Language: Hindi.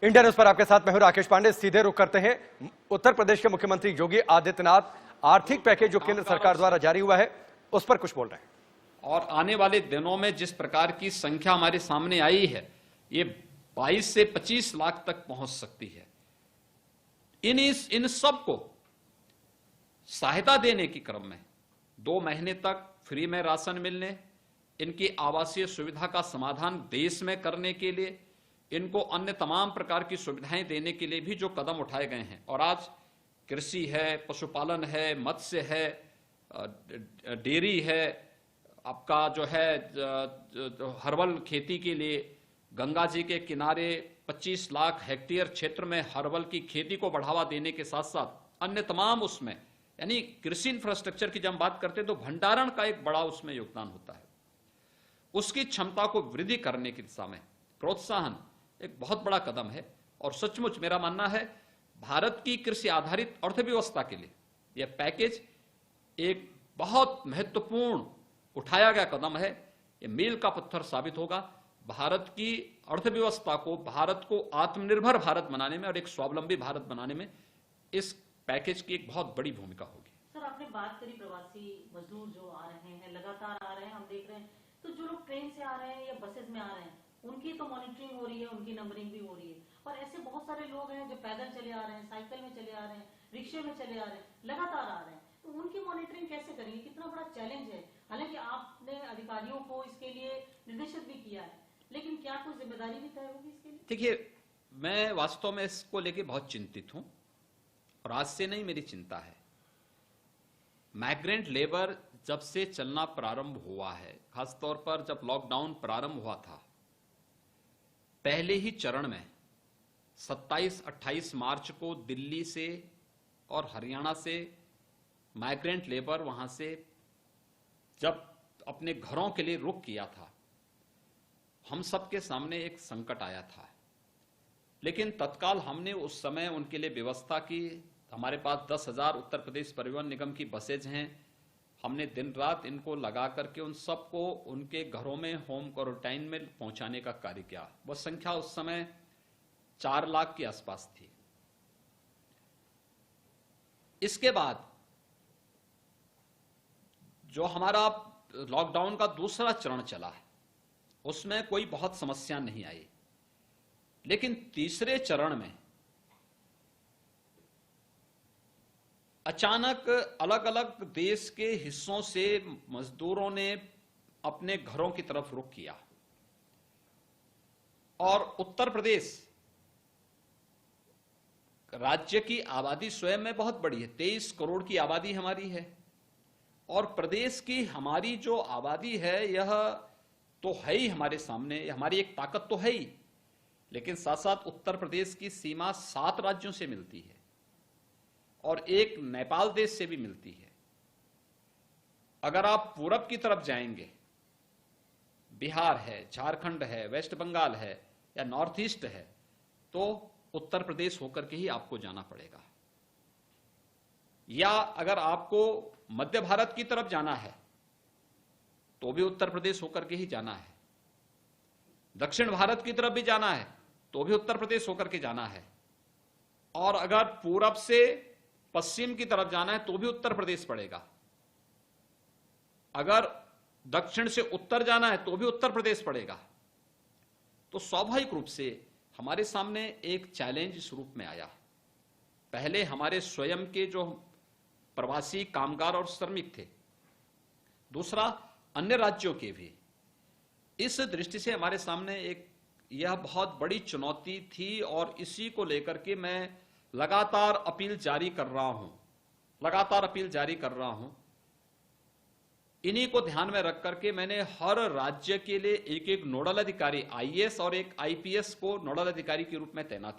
इंडिया न्यूज पर आपके साथ मैं हूं राकेश पांडे। सीधे रुख करते हैं उत्तर प्रदेश के मुख्यमंत्री योगी आदित्यनाथ आर्थिक पैकेज जो केंद्र सरकार द्वारा जारी हुआ है उस पर कुछ बोल रहे हैं। और आने वाले दिनों में जिस प्रकार की संख्या हमारे सामने आई है, ये 22 से 25 लाख तक पहुंच सकती है। इन सब को सहायता देने के क्रम में 2 महीने तक फ्री में राशन मिलने, इनकी आवासीय सुविधा का समाधान देश में करने के लिए, इनको अन्य तमाम प्रकार की सुविधाएं देने के लिए भी जो कदम उठाए गए हैं। और आज कृषि है, पशुपालन है, मत्स्य है, डेयरी है, आपका जो है हर्बल खेती के लिए गंगा जी के किनारे 25 लाख हेक्टेयर क्षेत्र में हर्बल की खेती को बढ़ावा देने के साथ साथ अन्य तमाम उसमें, यानी कृषि इंफ्रास्ट्रक्चर की जब हम बात करते हैं तो भंडारण का एक बड़ा उसमें योगदान होता है। उसकी क्षमता को वृद्धि करने की दिशा में प्रोत्साहन एक बहुत बड़ा कदम है। और सचमुच मेरा मानना है भारत की कृषि आधारित अर्थव्यवस्था के लिए यह पैकेज एक बहुत महत्वपूर्ण उठाया गया कदम है। यह मील का पत्थर साबित होगा भारत की अर्थव्यवस्था को, भारत को आत्मनिर्भर भारत बनाने में और एक स्वावलंबी भारत बनाने में इस पैकेज की एक बहुत बड़ी भूमिका होगी। सर, आपने बात करी प्रवासी मजदूर जो आ रहे हैं, लगातार आ रहे हैं, हम देख रहे हैं। तो जो लोग ट्रेन से आ रहे हैं या बसेस में आ रहे हैं, उनकी तो मॉनिटरिंग हो रही है, उनकी नंबरिंग भी हो रही है। और ऐसे बहुत सारे लोग हैं जो पैदल चले आ रहे हैं, साइकिल में चले आ रहे हैं, रिक्शे में चले आ रहे हैं, लगातार आ रहे हैं। तो उनकी मॉनिटरिंग कैसे करेंगे? कितना बड़ा चैलेंज है। हालांकि आपने अधिकारियों को इसके लिए निर्देशित भी किया है, लेकिन क्या कोई जिम्मेदारी भी तय होगी इसके लिए? देखिए, मैं वास्तव में इसको लेके बहुत चिंतित हूं और आज से नहीं मेरी चिंता है। माइग्रेंट लेबर जब से चलना प्रारंभ हुआ है, खासतौर पर जब लॉकडाउन प्रारंभ हुआ था, पहले ही चरण में 27-28 मार्च को दिल्ली से और हरियाणा से माइग्रेंट लेबर वहां से जब अपने घरों के लिए रुख किया था, हम सबके सामने एक संकट आया था। लेकिन तत्काल हमने उस समय उनके लिए व्यवस्था की। हमारे पास 10,000 उत्तर प्रदेश परिवहन निगम की बसेज हैं। हमने दिन रात इनको लगा करके उन सबको उनके घरों में होम क्वारंटाइन में पहुंचाने का कार्य किया। वह संख्या उस समय 4 लाख के आसपास थी। इसके बाद जो हमारा लॉकडाउन का दूसरा चरण चला है, उसमें कोई बहुत समस्या नहीं आई। लेकिन तीसरे चरण में अचानक अलग अलग देश के हिस्सों से मजदूरों ने अपने घरों की तरफ रुख किया। और उत्तर प्रदेश राज्य की आबादी स्वयं में बहुत बड़ी है, 23 करोड़ की आबादी हमारी है। और प्रदेश की हमारी जो आबादी है यह तो है ही हमारे सामने, हमारी एक ताकत तो है ही। लेकिन साथ साथ उत्तर प्रदेश की सीमा 7 राज्यों से मिलती है और एक नेपाल देश से भी मिलती है। अगर आप पूरब की तरफ जाएंगे, बिहार है, झारखंड है, वेस्ट बंगाल है या नॉर्थ ईस्ट है, तो उत्तर प्रदेश होकर के ही आपको जाना पड़ेगा। या अगर आपको मध्य भारत की तरफ जाना है तो भी उत्तर प्रदेश होकर के ही जाना है। दक्षिण भारत की तरफ भी जाना है तो भी उत्तर प्रदेश होकर के जाना है। और अगर पूरब से पश्चिम की तरफ जाना है तो भी उत्तर प्रदेश पड़ेगा। अगर दक्षिण से उत्तर जाना है तो भी उत्तर प्रदेश पड़ेगा। तो स्वाभाविक रूप से हमारे सामने एक चैलेंज इस रूप में आया। पहले हमारे स्वयं के जो प्रवासी कामगार और श्रमिक थे, दूसरा अन्य राज्यों के भी। इस दृष्टि से हमारे सामने एक यह बहुत बड़ी चुनौती थी और इसी को लेकर के मैं लगातार अपील जारी कर रहा हूं। इन्हीं को ध्यान में रख करके मैंने हर राज्य के लिए एक नोडल अधिकारी, आईएएस और एक आईपीएस को नोडल अधिकारी के रूप में तैनात